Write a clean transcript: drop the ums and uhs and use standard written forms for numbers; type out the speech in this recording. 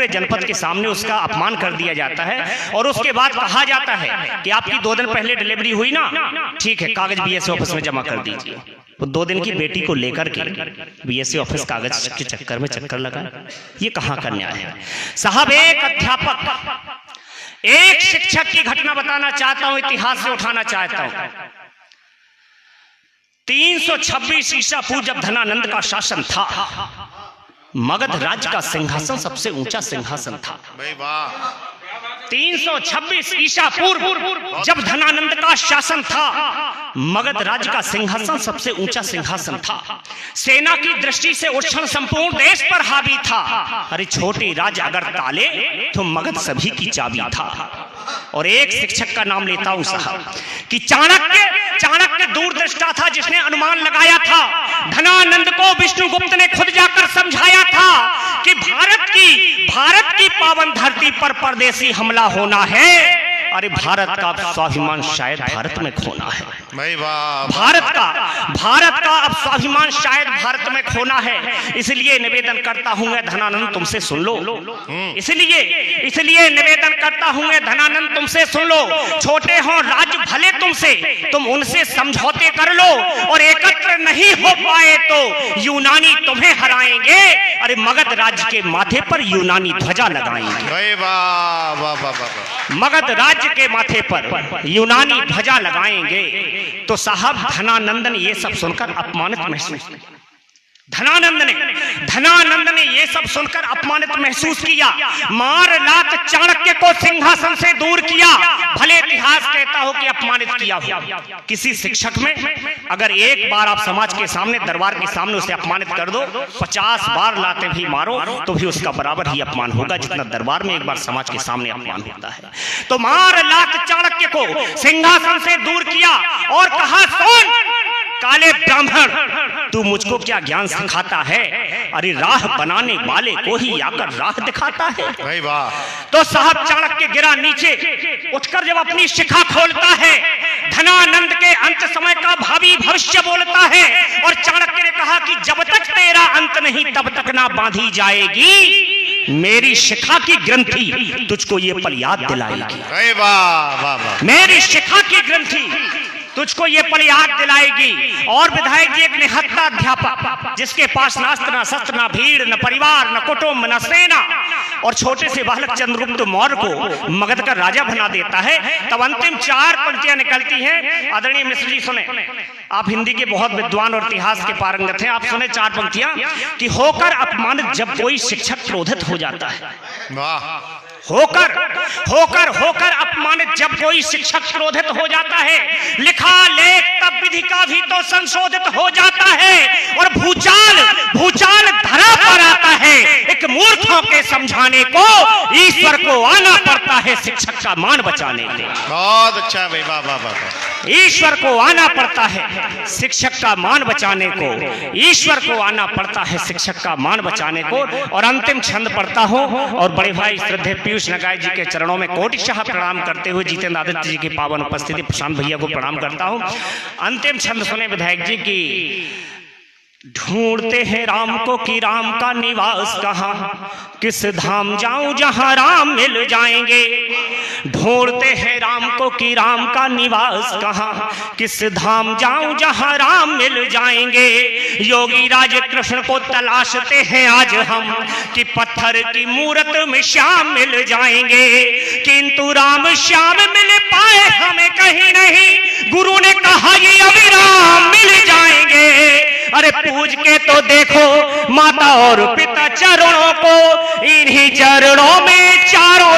पूरे जनपद के सामने उसका अपमान कर दिया जाता है और उसके बाद कहा जाता है कि आपकी 2 दिन पहले डिलीवरी हुई ना, ठीक है, कागज बीएससी ऑफिस में जमा कर दीजिए। वो 2 दिन की बेटी को लेकर के बीएससी ऑफिस कागज के चक्कर में चक्कर लगा। ये कहाँ का न्याय है साहब? एक अध्यापक, एक शिक्षक की घटना बताना चाहता हूं, इतिहास से उठाना चाहता हूं। 326 ईसा पूर्व जब धनानंद का शासन था, मगध राज्य का सिंहासन सबसे ऊंचा सिंहासन था। 326 ईसा पूर्व जब धनानंद का शासन था, मगध राज्य का सिंहासन सबसे ऊंचा सिंहासन था। सेना की दृष्टि से उच्छृंखल संपूर्ण देश पर हावी था। अरे छोटे राज्य अगर ताले तो मगध सभी की चाबी था। और एक शिक्षक का नाम लेता हूं साहब कि चाणक्य दूरदृष्टा था, जिसने अनुमान लगाया था। धनानंद को विष्णुगुप्त ने खुद जाकर समझाया था कि भारत की पावन धरती पर परदेशी हमला होना है। अरे भारत का स्वाभिमान शायद भारत में खोना है। भारत का अब स्वाभिमान शायद भारत में खोना है। इसलिए निवेदन करता हूं मैं धनानंद, तुमसे सुन लो। इसलिए निवेदन करता हूं मैं धनानंद, तुमसे सुन लो। छोटे हो राज्य भले तुमसे, तुम उनसे समझौते कर लो और एकत्र नहीं हो पाए तो यूनानी तुम्हें हराएंगे। अरे मगध राज्य के माथे पर यूनानी ध्वजा लगाएंगे। मगध राज्य के माथे पर यूनानी ध्वजा लगाएंगे। तो साहब धनानंद ने ये सब सुनकर अपमानित महसूस धनानंद ने ये सब सुनकर अपमानित महसूस किया। मार लात चाणक्य को सिंहासन से दूर किया। भले इतिहास कहता हो कि अपमानित किया हो। किसी शिक्षक में अगर एक बार आप समाज के सामने, दरबार के सामने उसे अपमानित कर दो, 50 बार लाते भी मारो तो भी उसका बराबर ही अपमान होगा जितना दरबार में एक बार समाज के सामने अपमान होता है। तो मार लात चाणक्य को सिंहासन से दूर किया और कहा, सुन काले ब्राह्मण, तू मुझको क्या ज्ञान सिखाता है? अरे राह बनाने वाले को ही आकर राह दिखाता है। भाई वाह। तो साहब चाणक्य गिरा नीचे, उठकर जब अपनी शिखा खोलता है, धनानंद के अंत समय का भावी भविष्य बोलता है। और चाणक्य ने कहा कि जब तक तेरा अंत नहीं तब तक ना बांधी जाएगी मेरी शिखा की ग्रंथि, तुझको ये पल याद दिलाएगी। मेरी शिखा की ग्रंथि तुझको ये पल याद दिलाएगी। और विधायक जी एक निहत्था अध्यापक, जिसके पास ना अस्त्र ना शस्त्र ना भीड़ न परिवार न कुटुंब न सेना, और छोटे से बालक चंद्रगुप्त मौर्य को मगध का राजा बना देता है। तब अंतिम 4 पंक्तियां निकलती हैं। आदरणीय मिश्र जी सुने, आप हिंदी के बहुत विद्वान और इतिहास के पारंगत हैं, आप सुने 4 पंक्तियां कि होकर अपमानित जब कोई शिक्षक क्रोधित हो जाता है। होकर अपमानित जब कोई शिक्षक क्रोधित हो जाता है, लिखा लेख तब विधि का भी तो संशोधित हो जाता है। और भूचाल धरा पर आता है। एक मूर्खों के समझाने को ईश्वर को आना पड़ता है शिक्षक का मान बचाने के। बहुत अच्छा भाई, वाह वाह वाह। ईश्वर को आना पड़ता है शिक्षक का मान बचाने को। ईश्वर को आना पड़ता है शिक्षक का मान बचाने को। और अंतिम छंद पढ़ता हूं और बड़े भाई श्रद्धेय पीयूष नगाय जी के चरणों में कोटिशः प्रणाम करते हुए जितेंद्र आदित्य जी की पावन उपस्थिति, प्रशांत भैया को प्रणाम करता हूं। अंतिम छंद सुने विधायक जी की, ढूंढते हैं राम को कि राम का निवास कहाँ, किस धाम जाऊं जहां राम मिल जाएंगे। ढूंढते हैं राम को कि राम का निवास कहाँ, किस धाम जाऊं जहां राम मिल जाएंगे। योगी राज कृष्ण को तलाशते हैं आज हम कि पत्थर की मूरत में श्याम मिल जाएंगे। किंतु राम श्याम मिल पाए हमें कहीं नहीं, गुरु ने कहा ये अविराम मिल जाएंगे। अरे पूज के तो देखो माता और पिता चरणों को, इन्हीं चरणों में चारों